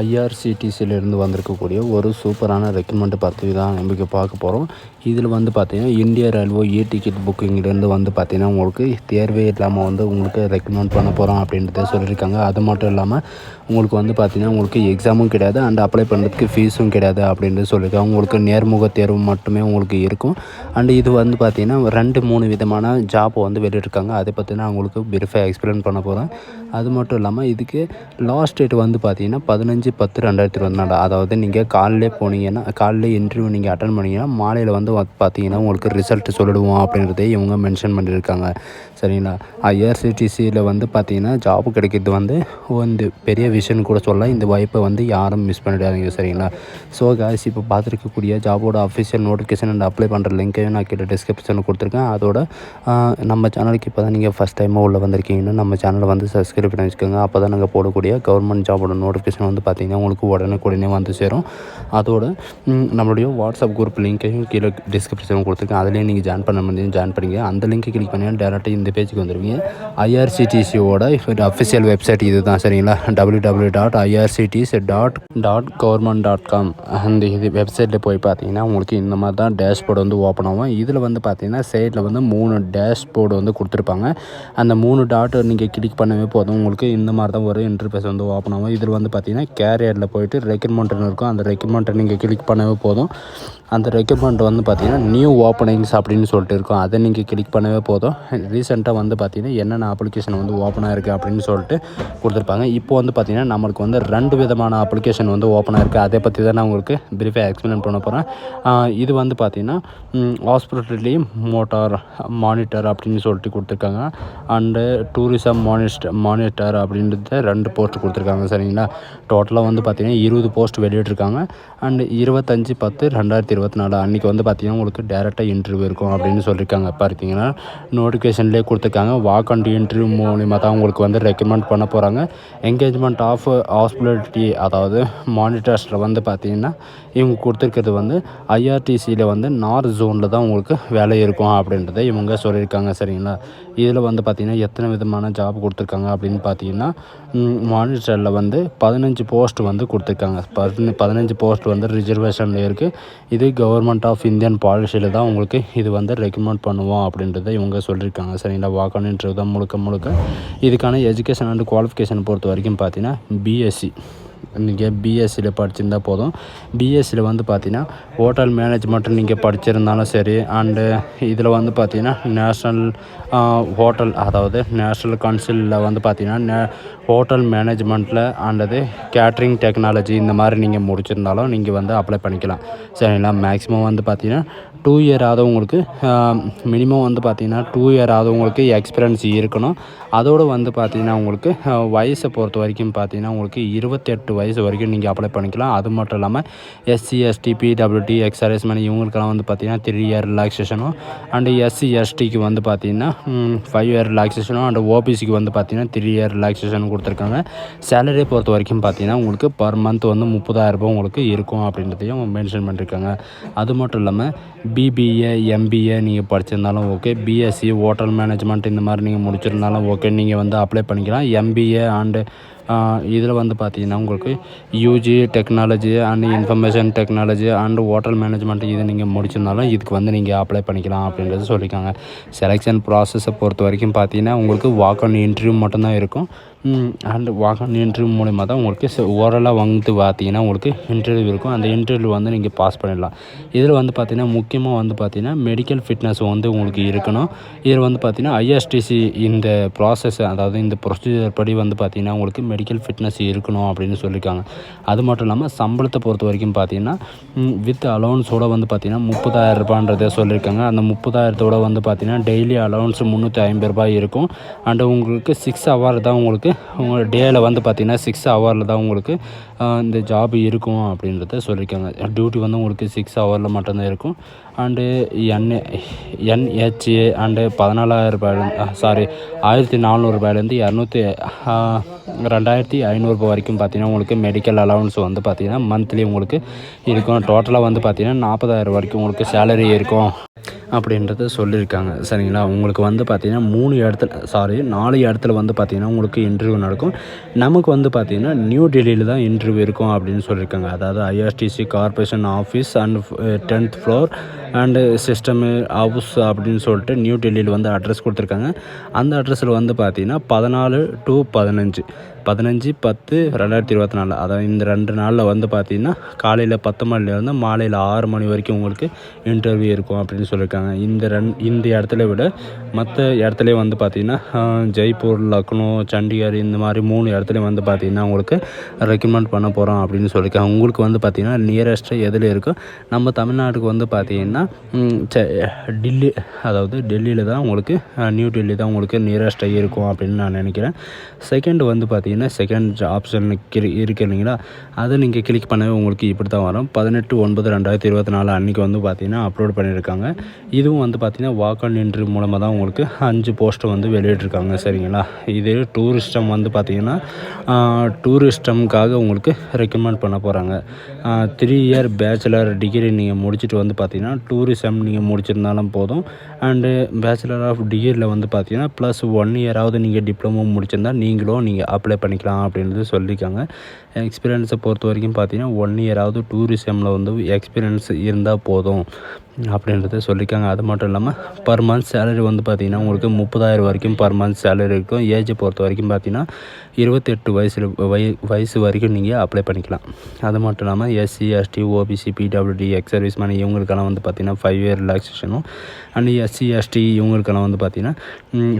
ஐஆர்சிடிசியிலேருந்து வந்திருக்கக்கூடிய ஒரு சூப்பரான ரெக்கமெண்ட் பற்றி தான் நமக்கு பார்க்க போகிறோம். இதில் வந்து பார்த்திங்கன்னா இந்தியா ரயில்வே டிக்கெட் புக்கிங்லேருந்து வந்து பார்த்திங்கன்னா உங்களுக்கு தேர்வே இல்லாமல் வந்து உங்களுக்கு ரெக்கமெண்ட் பண்ண போகிறோம் அப்படின்றத சொல்லியிருக்காங்க. அது மட்டும் இல்லாமல் உங்களுக்கு வந்து பார்த்திங்கன்னா உங்களுக்கு எக்ஸாமும் கிடையாது அண்ட் அப்ளை பண்ணுறதுக்கு ஃபீஸும் கிடையாது அப்படின்றது சொல்லியிருக்காங்க. உங்களுக்கு நேர்முக தேர்வு மட்டுமே உங்களுக்கு இருக்கும். அண்டு இது வந்து பார்த்திங்கன்னா 2-3 விதமான ஜாப் வந்து வெளியிட்டிருக்காங்க. அதை பற்றி நான் உங்களுக்கு பிரீஃபாக எக்ஸ்பிளைன் பண்ண போகிறேன். அது மட்டும் இல்லாமல் இதுக்கு லாஸ்ட் டேட் வந்து பார்த்திங்கன்னா 15/10/2024. அதாவது நீங்கள் காலையிலே போனீங்கன்னா காலையிலே இன்டர்வியூ நீங்கள் அட்டன் பண்ணிங்கன்னா மாலையில் வந்து பார்த்தீங்கன்னா உங்களுக்கு ரிசல்ட் சொல்லிடுவோம் அப்படின்றதே இவங்க மென்ஷன் பண்ணியிருக்காங்க. சரிங்களா? ஐஆர்சிடிசியில் வந்து பார்த்திங்கன்னா ஜாப் கிடைக்கிறது வந்து பெரிய விஷயம்னு கூட சொல்லலாம். இந்த வாய்ப்பை வந்து யாரும் மிஸ் பண்ணிடாதீங்க. சரிங்களா? ஸோ காய்ஸ், இப்போ பார்த்துருக்கக்கூடிய ஜாபோட அஃபிஷியல் நோட்டிஃபிகேஷன் அண்ட் அப்ளை பண்ணுற லிங்க்கையும் நான் கீழே டிஸ்கிரிப்ஷனில் கொடுத்துருக்கேன். அதோட நம்ம சேனலுக்கு இப்போ தான் நீங்கள் ஃபஸ்ட் டைமாக உள்ளே வந்திருக்கீங்கன்னா நம்ம சேனலை வந்து சப்ஸ்கிரைப் பண்ணி வச்சுக்கோங்க. அப்போ தான் நாங்கள் போடக்கூடிய கவர்மெண்ட் ஜாபோட நோட்டிஃபிகேஷன் வந்து பார்த்திங்கன்னா உங்களுக்கு உடனே வந்து சேரும். அதோட நம்மளுடைய வாட்ஸ்அப் குரூப் லிங்க்கையும் கீழே டிஸ்கிரிப்ஷனில் கொடுத்துருக்கேன். அதிலேயே நீங்கள் ஜாயின் பண்ண முடியும், ஜாயின் பண்ணிங்க. அந்த லிங்க்கை கிளிக் பண்ணி டேரெக்டாக இந்த பேஜுக்கு வந்துடுவீங்க. ஐஆர்சிடிசியோட அஃபிஷியல் வெப்சைட் இது தான். சரிங்களா? www.irctc.government.com அந்த இது வெப்சைட்டில் போய் பார்த்தீங்கன்னா உங்களுக்கு இந்த மாதிரி தான் டேஷ்போர்டு வந்து ஓப்பன் ஆகும். இதில் வந்து பார்த்தீங்கன்னா சைடில் வந்து 3 டேஷ்போர்டு வந்து கொடுத்துருப்பாங்க. அந்த 3 டாட் நீங்கள் கிளிக் பண்ணவே போதும். உங்களுக்கு இந்த மாதிரி தான் ஒரு இன்டர்ஃபேஸ் வந்து ஓப்பன் ஆகும். இதில் வந்து பார்த்தீங்கன்னா கேரியரில் போய்ட்டு ரெக்ரூட்மெண்ட்னு இருக்கும். அந்த ரெக்ரூட்மெண்ட்டை நீங்கள் கிளிக் பண்ணவே போதும். அந்த ரெக்ரூட்மெண்ட் வந்து பார்த்திங்கன்னா நியூ ஓப்பனிங்ஸ் அப்படின்னு சொல்லிட்டு இருக்கும். அதை நீங்கள் கிளிக் பண்ணவே போதும். ரீசெண்டாக வந்து பார்த்திங்கன்னா என்னென்ன அப்ளிகேஷன் வந்து ஓப்பனாக இருக்குது அப்படின்னு சொல்லிட்டு கொடுத்துருப்பாங்க. இப்போ வந்து பார்த்திங்கன்னா நம்மளுக்கு வந்து 2 விதமான அப்ளிகேஷன் வந்து ஓப்பனாக இருக்குது. அதை பற்றி தான் நான் உங்களுக்கு பிரீஃபாக எக்ஸ்பிளைன் பண்ண போகிறேன். இது வந்து பார்த்திங்கன்னா ஹாஸ்பிட்டலி மோட்டார் மானிட்டர் அப்படின்னு சொல்லிட்டு கொடுத்துருக்காங்க. அண்டு டூரிசம் மானிட்டர் அப்படின்றத 2 போஸ்ட் கொடுத்துருக்காங்க. சரிங்களா? டோட்டலாக வந்து பார்த்திங்கன்னா 20 போஸ்ட் வெளியிட்ருக்காங்க. அண்டு 25/10/2024 அன்றைக்கி வந்து பார்த்திங்கன்னா உங்களுக்கு டேரெக்டாக இன்டர்வியூ இருக்கும் அப்படின்னு சொல்லியிருக்காங்க. பார்த்தீங்கன்னா நோட்டிஃபிகேஷன்லேயே கொடுத்துருக்காங்க. வாக் அண்ட் இன்டர்வியூ மூலிமா தான் உங்களுக்கு வந்து ரெக்கமெண்ட் பண்ண போகிறாங்க. என்கேஜ்மெண்ட் ஆஃப் ஹாஸ்பிட்டாலிட்டி அதாவது மானிட்டர்ஸில் வந்து பார்த்திங்கன்னா இவங்க கொடுத்துருக்கிறது வந்து ஐஆர்டிசியில் வந்து நார்த் ஜோனில் தான் உங்களுக்கு வேலை இருக்கும் அப்படின்றத இவங்க சொல்லியிருக்காங்க. சரிங்களா? இதில் வந்து பார்த்திங்கன்னா எத்தனை விதமான ஜாப் கொடுத்துருக்காங்க அப்படின்னு பார்த்தீங்கன்னா மானிட்டரில் வந்து 15 போஸ்ட் வந்து கொடுத்துருக்காங்க. 15 போஸ்ட் வந்து ரிசர்வேஷனில் இருக்குது. இது கவர்மெண்ட் ஆஃப் இந்தியன் பாலிசியில் தான் உங்களுக்கு இது வந்து ரெக்கமெண்ட் பண்ணுவோம் அப்படின்றத இவங்க சொல்லியிருக்காங்க. சரிங்களா? வாக்கான் இன்டர்வியூ தான் முழுக்க இதுக்கான எஜுகேஷன் அண்ட் குவாலிஃபிகேஷன் பொறுத்த வரைக்கும் பார்த்தீங்கன்னா பிஎஸ்சி நீங்கள் பிஎஸ்சியில் படிச்சிருந்தா போதும். பிஎஸ்சியில் வந்து பார்த்தீங்கன்னா ஹோட்டல் மேனேஜ்மெண்ட் நீங்கள் படிச்சிருந்தாலும் சரி. அண்டு இதில் வந்து பார்த்தீங்கன்னா நேஷ்னல் ஹோட்டல் அதாவது நேஷ்னல் கவுன்சிலில் வந்து பார்த்தீங்கன்னா ஹோட்டல் மேனேஜ்மெண்ட்டில் அண்டது கேட்ரிங் டெக்னாலஜி இந்த மாதிரி நீங்கள் முடிச்சிருந்தாலும் நீங்கள் வந்து அப்ளை பண்ணிக்கலாம். சரிங்களா? மேக்ஸிமம் வந்து பார்த்தீங்கன்னா 2 இயர் ஆதவங்களுக்கு மினிமம் வந்து பார்த்திங்கன்னா 2 இயர் ஆதவங்களுக்கு எக்ஸ்பீரியன்ஸ் இருக்கணும். அதோடு வந்து பார்த்திங்கன்னா உங்களுக்கு வயசை பொறுத்த வரைக்கும் பார்த்திங்கன்னா உங்களுக்கு 28 வயசு வரைக்கும் நீங்கள் அப்ளை பண்ணிக்கலாம். அது மட்டும் இல்லாமல் எஸ்சி எஸ்டி பிடபிள்யூடி எக்ஸ்ஆர்எஸ் மணி இவங்களுக்கெல்லாம் வந்து பார்த்திங்கன்னா 3 இயர் ரிலாக்ஸேஷனும் அண்டு எஸ்சி எஸ்டிக்கு வந்து பார்த்திங்கன்னா 5 இயர் ரிலாக்ஸேஷனும் அண்டு ஓபிசிக்கு வந்து பார்த்திங்கன்னா 3 இயர் ரிலாக்ஸேஷன் கொடுத்துருக்காங்க. சேலரியை பொறுத்த வரைக்கும் பார்த்திங்கன்னா உங்களுக்கு பர் மந்த் வந்து 30,000 ரூபாய் உங்களுக்கு இருக்கும் அப்படின்றதையும் மென்ஷன் பண்ணியிருக்காங்க. அது மட்டும் இல்லாமல் பிபிஏ எம்பிஏ நீங்கள் படிச்சிருந்தாலும் ஓகே. பிஎஸ்சி ஹோட்டல் மேனேஜ்மெண்ட் இந்த மாதிரி நீங்கள் முடிச்சிருந்தாலும் ஓகே. நீங்கள் வந்து அப்ளை பண்ணிக்கலாம். எம்பிஏ அண்டு இதில் வந்து பார்த்திங்கன்னா உங்களுக்கு UG technology and information technology and hotel management இது நீங்கள் முடிச்சிருந்தாலும் இதுக்கு வந்து நீங்கள் அப்ளை பண்ணிக்கலாம் அப்படின்றது சொல்லியிருக்காங்க. செலெக்ஷன் ப்ராசஸை பொறுத்த வரைக்கும் பார்த்திங்கன்னா உங்களுக்கு வாக் அண்ட் இன்டர்வியூ மட்டும்தான் இருக்கும். அண்டு வாக் அண்ட் இன்டர்வியூ மூலிமா தான் உங்களுக்கு ஓரலாக வந்து பார்த்திங்கன்னா உங்களுக்கு இன்டர்வியூ இருக்கும். அந்த இன்டர்வியூ வந்து நீங்கள் பாஸ் பண்ணிடலாம். இதில் வந்து பார்த்திங்கன்னா முக்கியமாக வந்து பார்த்திங்கன்னா மெடிக்கல் ஃபிட்னஸ் வந்து உங்களுக்கு இருக்கணும். இதில் வந்து பார்த்திங்கன்னா ஐஎஸ்டிசி இந்த ப்ராசஸ் அதாவது இந்த ப்ரொசீஜர் படி வந்து பார்த்திங்கன்னா உங்களுக்கு மெடிக்கல் ஃபிட்னஸ் இருக்கணும் அப்படின்னு சொல்லியிருக்காங்க. அது மட்டும் இல்லாமல் சம்பளத்தை பொறுத்த வரைக்கும் பார்த்திங்கன்னா வித் அலவன்ஸோடு வந்து பார்த்திங்கன்னா 30,000 ரூபான்றதை சொல்லியிருக்காங்க. அந்த 30,000 வந்து பார்த்திங்கன்னா டெய்லி அலவன்ஸ் 350 ரூபாய் இருக்கும். அண்டு உங்களுக்கு 6 ஹவர் தான் உங்களுக்கு உங்கள் டேயில் வந்து பார்த்திங்கன்னா 6 ஹவரில் தான் உங்களுக்கு இந்த ஜாப் இருக்கும் அப்படின்றத சொல்லியிருக்காங்க. டியூட்டி வந்து உங்களுக்கு 6 ஹவரில் மட்டும்தான் இருக்கும். அண்டு என்ஹெச்ஏ அண்டு 14,000 ரூபாயிலேருந்து 2,500 ரூபாய் வரைக்கும் பார்த்திங்கன்னா உங்களுக்கு மெடிக்கல் அலவன்ஸ் வந்து பார்த்திங்கன்னா மந்த்லி உங்களுக்கு இருக்கும். டோட்டலாக வந்து பார்த்திங்கன்னா 40,000 வரைக்கும் உங்களுக்கு சேலரி இருக்கும் அப்படின்றத சொல்லியிருக்காங்க. சரிங்களா? உங்களுக்கு வந்து பார்த்திங்கன்னா 4 இடத்துல வந்து பார்த்திங்கன்னா உங்களுக்கு இன்டர்வியூ நடக்கும். நமக்கு வந்து பார்த்திங்கன்னா நியூ டெல்லியில் தான் இன்டர்வியூ இருக்கும் அப்படின்னு சொல்லியிருக்காங்க. அதாவது IRTC corporation office and 10th floor and system house அப்படின்னு சொல்லிட்டு நியூ டெல்லியில் வந்து அட்ரஸ் கொடுத்துருக்காங்க. அந்த அட்ரஸில் வந்து பார்த்திங்கன்னா 14 to 15 15/10/2024 அதாவது இந்த 2 நாளில் வந்து பார்த்திங்கன்னா காலையில் 10 மணிலேருந்து மாலையில் 6 மணி வரைக்கும் உங்களுக்கு இன்டர்வியூ இருக்கும் அப்படின்னு சொல்லியிருக்காங்க. இந்த இடத்துல விட மற்ற இடத்துலையும் வந்து பார்த்திங்கன்னா ஜெய்ப்பூர், லக்னோ, சண்டிகர் இந்த மாதிரி 3 இடத்துலையும் வந்து பார்த்திங்கன்னா உங்களுக்கு ரெக்கமெண்ட் பண்ண போகிறோம் அப்படின்னு சொல்லியிருக்காங்க. உங்களுக்கு வந்து பார்த்திங்கன்னா நியரஸ்ட்டு எதில் இருக்கோ நம்ம தமிழ்நாட்டுக்கு வந்து பார்த்திங்கன்னா டில்லி, அதாவது டெல்லியில் தான் உங்களுக்கு நியூ டெல்லி தான் உங்களுக்கு நியரஸ்ட்டாக இருக்கும் அப்படின்னு நான் நினைக்கிறேன். செகண்ட் வந்து பார்த்திங்கன்னா செகண்ட் ஆப்ஷன் இருக்கு இல்லைங்களா, அதை நீங்கள் கிளிக் பண்ணவே உங்களுக்கு இப்படி தான் வரும். 18/9/2024 அன்றைக்கி வந்து பார்த்திங்கன்னா அப்லோட் பண்ணியிருக்காங்க. இதுவும் வந்து பார்த்திங்கன்னா வாக் அண்ட் இன்டர்வியூ மூலமாக தான் உங்களுக்கு 5 போஸ்ட்டை வந்து வெளியிட்டிருக்காங்க. சரிங்களா? இது டூரிஸ்டம் வந்து பார்த்திங்கன்னா டூரிஸ்டம்காக உங்களுக்கு ரெக்கமெண்ட் பண்ண போகிறாங்க. 3 இயர் பேச்சுலர் டிகிரி நீங்கள் முடிச்சுட்டு வந்து பார்த்திங்கன்னா டூரிசம் நீங்கள் முடிச்சிருந்தாலும் போதும். அண்டு பேச்சுலர் ஆஃப் டிகிரியில் வந்து பார்த்திங்கன்னா +1 இயராவது நீங்கள் டிப்ளமோ முடிச்சிருந்தால் நீங்கள் அப்ளை பண்ணிக்கலாம் அப்படின்றது சொல்லியிருக்காங்க. எக்ஸ்பீரியன்ஸை பொறுத்த வரைக்கும் பார்த்திங்கன்னா 1 இயராவது டூரிசமில் வந்து எக்ஸ்பீரியன்ஸ் இருந்தால் போதும் அப்படின்றத சொல்லியிருக்காங்க. அது மட்டும் இல்லாமல் பர் மந்த் சேலரி வந்து பார்த்திங்கன்னா உங்களுக்கு 30,000 வரைக்கும் பர் மந்த் சேலரி இருக்கும். ஏஜை பொறுத்த வரைக்கும் பார்த்திங்கன்னா 28 வயசு வரைக்கும் நீங்கள் அப்ளை பண்ணிக்கலாம். அது மட்டும் இல்லாமல் SC, ST, OBC, PWD, ex service man இவங்களுக்கெல்லாம் வந்து பார்த்திங்கன்னா 5 இயர் ரிலாக்ஸேஷனும் அண்ட் SC, ST இவங்களுக்கெல்லாம் வந்து பார்த்திங்கன்னா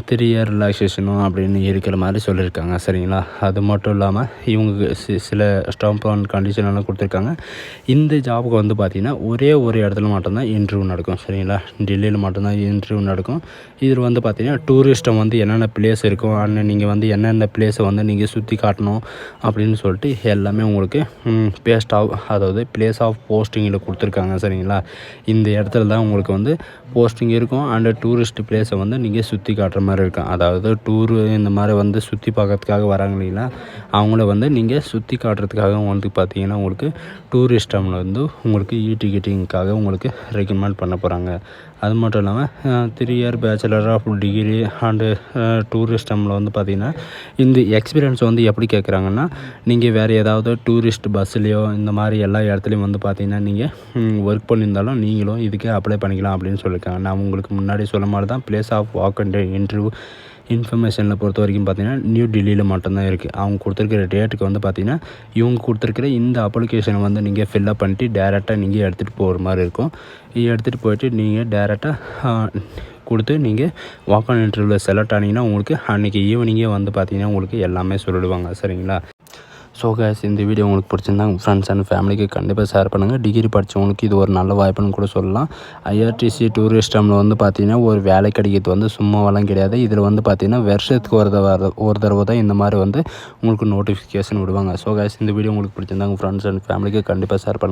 3 இயர் ரிலாக்ஸேஷனும் அப்படின்னு இருக்கிற மாதிரி சொல்லியிருக்காங்க. சரிங்களா? அது மட்டும் இல்லாமல் இவங்க சில ஸ்டம்ப் அண்ட் கண்டிஷன் எல்லாம் கொடுத்துருக்காங்க. இந்த ஜாபுக்கு வந்து பார்த்திங்கன்னா ஒரே ஒரு இடத்துல மட்டும்தான் இன்டர்வியூ நடக்கும். சரிங்களா? டெல்லியில் மட்டும்தான் இன்டர்வியூ நடக்கும். இதில் வந்து பார்த்திங்கன்னா டூரிஸ்டம் வந்து என்னென்ன பிளேஸ் இருக்கும் அண்ட் நீங்கள் வந்து என்னென்ன பிளேஸை வந்து நீங்கள் சுற்றி காட்டணும் அப்படின்னு சொல்லிட்டு எல்லாமே உங்களுக்கு அதாவது பிளேஸ் ஆஃப் போஸ்டிங்கில் கொடுத்துருக்காங்க. சரிங்களா? இந்த இடத்துல தான் உங்களுக்கு வந்து போஸ்டிங் இருக்கும் அண்டு டூரிஸ்ட் பிளேஸை வந்து நீங்கள் சுற்றி காட்டுற மாதிரி இருக்கும். அதாவது டூரு இந்த மாதிரி வந்து சுற்றி பார்க்கறதுக்காக வராங்க இல்லைங்களா, அவங்கள வந்து நீங்கள் சுற்றி காட்டுறதுக்காக வந்து பார்த்திங்கன்னா உங்களுக்கு டூரிஸ்டமில் வந்து உங்களுக்கு டிக்கெட்டிங்காக உங்களுக்கு ரெக்கமெண்ட் பண்ண போகிறாங்க. அது மட்டும் இல்லாமல் 3 year bachelor of degree and டூரிஸ்டமில் வந்து பார்த்திங்கன்னா இந்த எக்ஸ்பீரியன்ஸ் வந்து எப்படி கேட்குறாங்கன்னா, நீங்கள் வேறு ஏதாவது டூரிஸ்ட் பஸ்ஸுலேயோ இந்த மாதிரி எல்லா இடத்துலையும் வந்து பார்த்திங்கன்னா நீங்கள் ஒர்க் பண்ணியிருந்தாலும் நீங்களும் இதுக்கு அப்ளை பண்ணிக்கலாம் அப்படின்னு சொல்லியிருக்காங்க. நான் உங்களுக்கு முன்னாடி சொல்ல மாதிரி தான் place of walk and interview இன்ஃபர்மேஷனில் பொறுத்த வரைக்கும் பார்த்திங்கன்னா நியூ டெல்லியில் மட்டும்தான் இருக்குது. அவங்க கொடுத்துருக்கிற டேட்டுக்கு வந்து பார்த்திங்கன்னா இவங்க கொடுத்துருக்கிற இந்த அப்ளிகேஷனை வந்து நீங்கள் ஃபில்லப் பண்ணிட்டு டேரெக்டாக நீங்கள் எடுத்துகிட்டு போகிற மாதிரி இருக்கும். எடுத்துகிட்டு போயிட்டு நீங்கள் டேரெக்டாக கொடுத்து நீங்கள் வாக் ஆன் இன்டர்வியூவில் செலக்ட் ஆனீங்கன்னா உங்களுக்கு அன்றைக்கி ஈவினிங்கே வந்து பார்த்திங்கன்னா உங்களுக்கு எல்லாமே சொல்லிடுவாங்க. சரிங்களா? ஸோ கைஸ், இந்த வீடியோ உங்களுக்கு பிடிச்சிருந்தா உங்கள் ஃப்ரெண்ட்ஸ் அண்ட் ஃபேமிலிக்கு கண்டிப்பாக ஷேர் பண்ணுங்கள். டிகிரி படித்தவங்களுக்கு இது ஒரு நல்ல வாய்ப்புன்னு கூட சொல்லலாம். ஐஆர்டிசி டூரிஸ்டமில் வந்து பார்த்திங்கன்னா ஒரு வேலை கிடைக்கிறது வந்து சும்மாவெல்லாம் கிடையாது. இதில் வந்து பார்த்திங்கன்னா வருஷத்துக்கு ஒரு தடவை தான் இந்த மாதிரி வந்து உங்களுக்கு நோட்டிஃபிகேஷன் விடுவாங்க. ஸோ கைஸ், இந்த வீடியோ உங்களுக்கு பிடிச்சிருந்தா உங்கள் ஃப்ரெண்ட்ஸ் அண்ட் ஃபேமிலிக்கு கண்டிப்பாக ஷேர் பண்ணுங்கள்.